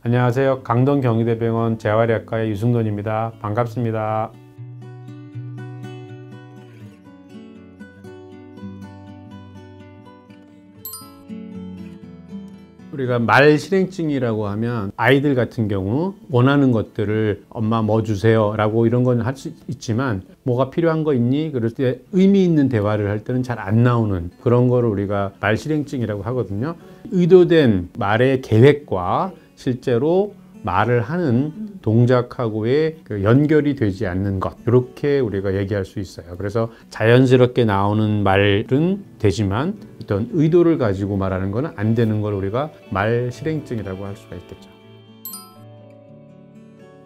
안녕하세요. 강동 경희대병원 재활의학과의 유승돈입니다. 반갑습니다. 우리가 말실행증이라고 하면 아이들 같은 경우 원하는 것들을 엄마 뭐 주세요 라고 이런 건 할 수 있지만 뭐가 필요한 거 있니? 그럴 때 의미 있는 대화를 할 때는 잘 안 나오는 그런 거를 우리가 말실행증이라고 하거든요. 의도된 말의 계획과 실제로 말을 하는 동작하고의 그 연결이 되지 않는 것, 이렇게 우리가 얘기할 수 있어요. 그래서 자연스럽게 나오는 말은 되지만 어떤 의도를 가지고 말하는 것은 안 되는 걸 우리가 말실행증이라고 할 수가 있겠죠.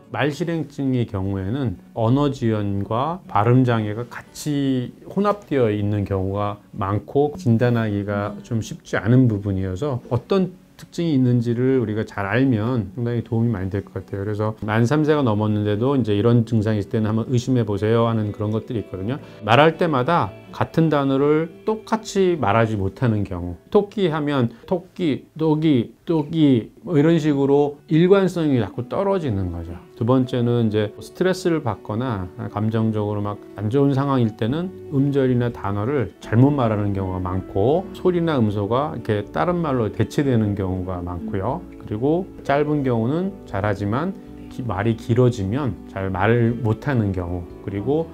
말실행증의 경우에는 언어지연과 발음장애가 같이 혼합되어 있는 경우가 많고 진단하기가 좀 쉽지 않은 부분이어서 어떤 특징이 있는지를 우리가 잘 알면 상당히 도움이 많이 될 것 같아요. 그래서 만 3세가 넘었는데도 이제 이런 증상이 있을 때는 한번 의심해 보세요 하는 그런 것들이 있거든요. 말할 때마다 같은 단어를 똑같이 말하지 못하는 경우, 토끼 하면 토끼, 또기, 또기 뭐 이런 식으로 일관성이 자꾸 떨어지는 거죠. 두 번째는 이제 스트레스를 받거나 감정적으로 막 안 좋은 상황일 때는 음절이나 단어를 잘못 말하는 경우가 많고 소리나 음소가 이렇게 다른 말로 대체되는 경우가 많고요. 그리고 짧은 경우는 잘하지만 말이 길어지면 잘 말을 못하는 경우, 그리고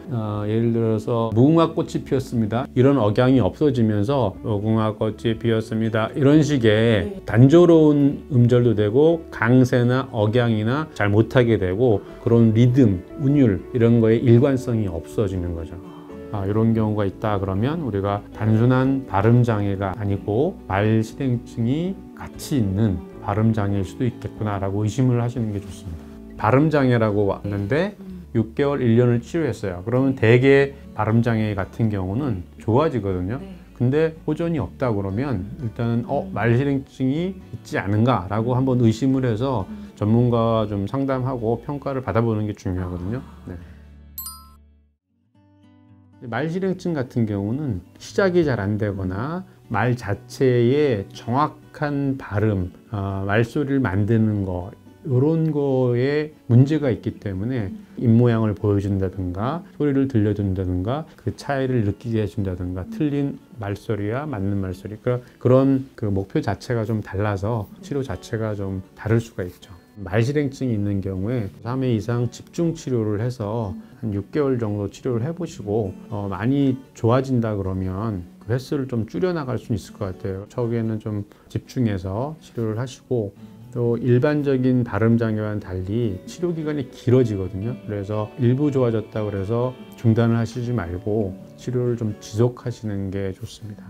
예를 들어서 무궁화꽃이 피었습니다 이런 억양이 없어지면서 무궁화꽃이 피었습니다 이런 식의 단조로운 음절도 되고 강세나 억양이나 잘 못하게 되고 그런 리듬, 운율 이런 거에 일관성이 없어지는 거죠. 이런 경우가 있다 그러면 우리가 단순한 발음장애가 아니고 말실행증이 같이 있는 발음장애일 수도 있겠구나 라고 의심을 하시는 게 좋습니다. 발음장애라고 왔는데 6개월, 1년을 치료했어요. 그러면 대개 발음장애 같은 경우는 좋아지거든요. 근데 호전이 없다 그러면 일단은 말실행증이 있지 않은가 라고 한번 의심을 해서 전문가와 좀 상담하고 평가를 받아보는 게 중요하거든요. 네. 말실행증 같은 경우는 시작이 잘 안 되거나 말 자체의 정확한 발음, 말소리를 만드는 거 이런 거에 문제가 있기 때문에 입모양을 보여준다든가 소리를 들려준다든가 그 차이를 느끼게 해준다든가 틀린 말소리와 맞는 말소리 그런 그 목표 자체가 좀 달라서 치료 자체가 좀 다를 수가 있죠. 말실행증이 있는 경우에 3회 이상 집중 치료를 해서 한 6개월 정도 치료를 해보시고 많이 좋아진다 그러면 그 횟수를 좀 줄여나갈 수 있을 것 같아요. 처음에는 좀 집중해서 치료를 하시고 또 일반적인 발음장애와는 달리 치료 기간이 길어지거든요. 그래서 일부 좋아졌다고 해서 중단을 하시지 말고 치료를 좀 지속하시는 게 좋습니다.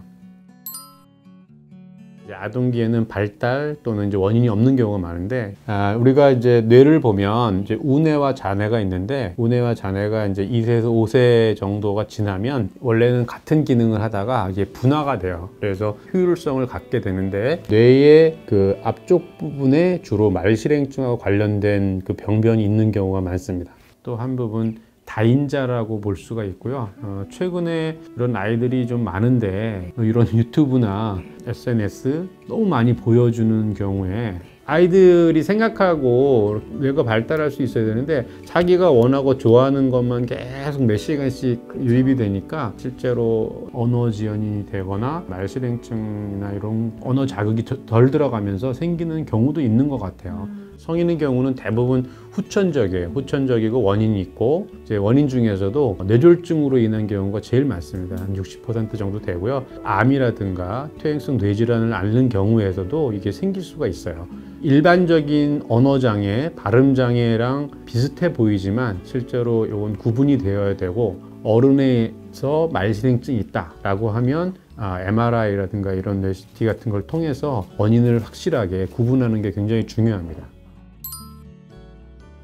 아동기에는 발달 또는 이제 원인이 없는 경우가 많은데 우리가 이제 뇌를 보면 이제 우뇌와 좌뇌가 있는데 우뇌와 좌뇌가 이제 2세에서 5세 정도가 지나면 원래는 같은 기능을 하다가 이제 분화가 돼요. 그래서 효율성을 갖게 되는데 뇌의 그 앞쪽 부분에 주로 말실행증하고 관련된 그 병변이 있는 경우가 많습니다. 또 한 부분 다인자라고 볼 수가 있고요. 최근에 이런 아이들이 좀 많은데 이런 유튜브나 SNS 너무 많이 보여주는 경우에 아이들이 생각하고 뇌가 발달할 수 있어야 되는데 자기가 원하고 좋아하는 것만 계속 몇 시간씩 유입이 되니까 실제로 언어 지연이 되거나 말실행증이나 이런 언어 자극이 덜 들어가면서 생기는 경우도 있는 것 같아요. 성인의 경우는 대부분 후천적이에요. 후천적이고 원인이 있고 이제 원인 중에서도 뇌졸중으로 인한 경우가 제일 많습니다. 한 60% 정도 되고요. 암이라든가 퇴행성 뇌질환을 앓는 경우에서도 이게 생길 수가 있어요. 일반적인 언어장애, 발음장애랑 비슷해 보이지만 실제로 이건 구분이 되어야 되고 어른에서 말실행증이 있다라고 하면 MRI라든가 이런 뇌CT 같은 걸 통해서 원인을 확실하게 구분하는 게 굉장히 중요합니다.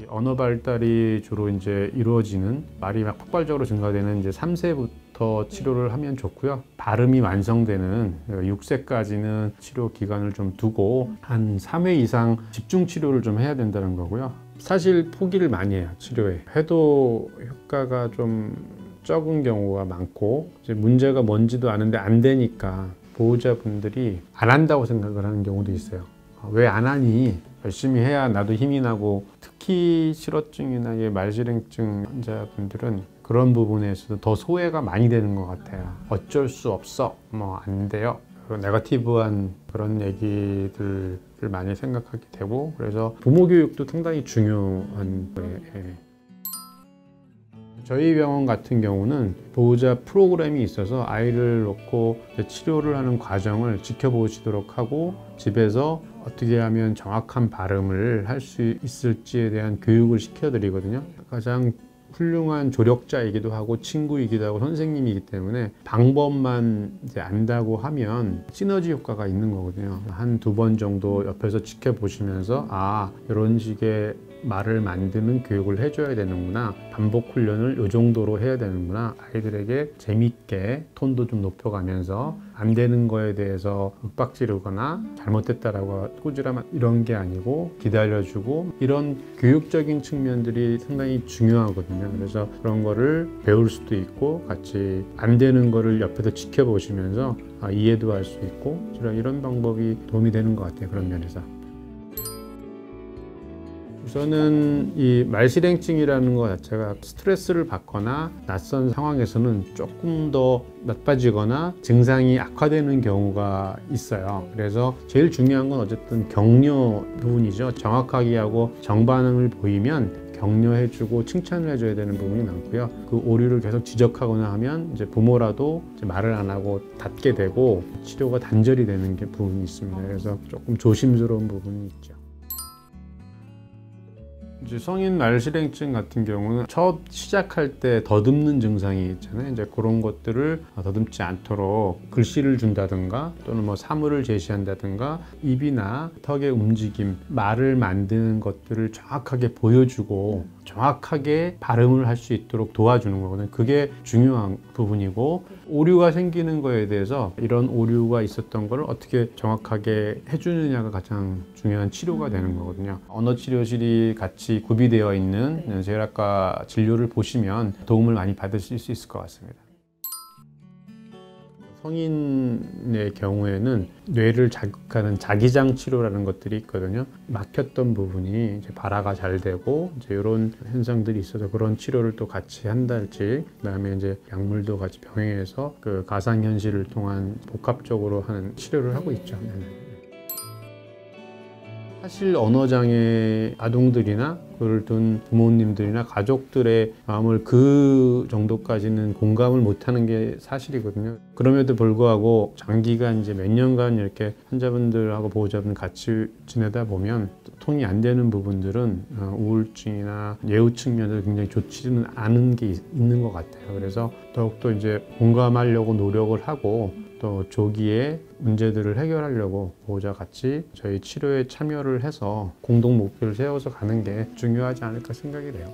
언어 발달이 주로 이제 이루어지는 말이 막 폭발적으로 증가되는 이제 3세부터 치료를 하면 좋고요. 발음이 완성되는 6세까지는 치료 기간을 좀 두고 한 3회 이상 집중 치료를 좀 해야 된다는 거고요. 사실 포기를 많이 해요. 치료에 해도 효과가 좀 적은 경우가 많고 이제 문제가 뭔지도 아는데 안 되니까 보호자분들이 안 한다고 생각을 하는 경우도 있어요. 왜 안 하니? 열심히 해야 나도 힘이 나고, 특히 실어증이나 말실행증 환자분들은 그런 부분에 있어서 더 소외가 많이 되는 것 같아요. 어쩔 수 없어, 뭐 안 돼요, 네거티브한 그런 얘기들을 많이 생각하게 되고, 그래서 부모 교육도 상당히 중요한 거예요. 저희 병원 같은 경우는 보호자 프로그램이 있어서 아이를 놓고 치료를 하는 과정을 지켜보시도록 하고, 집에서 어떻게 하면 정확한 발음을 할 수 있을지에 대한 교육을 시켜드리거든요. 가장 훌륭한 조력자이기도 하고 친구이기도 하고 선생님이기 때문에 방법만 이제 안다고 하면 시너지 효과가 있는 거거든요. 한 두 번 정도 옆에서 지켜보시면서 이런 식의 말을 만드는 교육을 해줘야 되는구나, 반복 훈련을 이 정도로 해야 되는구나, 아이들에게 재밌게 톤도 좀 높여가면서 안 되는 거에 대해서 윽박지르거나 잘못됐다라고 꾸지람한 이런 게 아니고 기다려주고, 이런 교육적인 측면들이 상당히 중요하거든요. 그래서 그런 거를 배울 수도 있고, 같이 안 되는 거를 옆에서 지켜보시면서 이해도 할 수 있고, 이런 방법이 도움이 되는 것 같아요. 그런 면에서. 우선은 이 말실행증이라는 것 자체가 스트레스를 받거나 낯선 상황에서는 조금 더 나빠지거나 증상이 악화되는 경우가 있어요. 그래서 제일 중요한 건 어쨌든 격려 부분이죠. 정확하게 하고 정반응을 보이면 격려해주고 칭찬을 해줘야 되는 부분이 많고요. 그 오류를 계속 지적하거나 하면 이제 부모라도 이제 말을 안 하고 닫게 되고 치료가 단절이 되는 게 부분이 있습니다. 그래서 조금 조심스러운 부분이 있죠. 이제 성인 말실행증 같은 경우는 처음 시작할 때 더듬는 증상이 있잖아요. 이제 그런 것들을 더듬지 않도록 글씨를 준다든가, 또는 뭐 사물을 제시한다든가, 입이나 턱의 움직임, 말을 만드는 것들을 정확하게 보여주고 정확하게 발음을 할 수 있도록 도와주는 거거든요. 그게 중요한 부분이고, 오류가 생기는 거에 대해서 이런 오류가 있었던 걸 어떻게 정확하게 해주느냐가 가장 중요한 치료가 되는 거거든요. 언어치료실이 같이 구비되어 있는 재활학과 진료를 보시면 도움을 많이 받으실 수 있을 것 같습니다. 성인의 경우에는 뇌를 자극하는 자기장 치료라는 것들이 있거든요. 막혔던 부분이 이제 발화가 잘 되고, 이제 이런 현상들이 있어서 그런 치료를 또 같이 한달지, 그다음에 이제 약물도 같이 병행해서 그 가상현실을 통한 복합적으로 하는 치료를 하고 있죠. 사실 언어장애 아동들이나 그를 둔 부모님들이나 가족들의 마음을 그 정도까지는 공감을 못하는 게 사실이거든요. 그럼에도 불구하고 장기간 이제 몇 년간 이렇게 환자분들하고 보호자분 같이 지내다 보면 통이 안 되는 부분들은 우울증이나 예후 측면에서 굉장히 좋지는 않은 게 있는 것 같아요. 그래서 더욱더 이제 공감하려고 노력을 하고, 또 조기에 문제들을 해결하려고 보호자 같이 저희 치료에 참여를 해서 공동 목표를 세워서 가는 게 중요하지 않을까 생각이 돼요.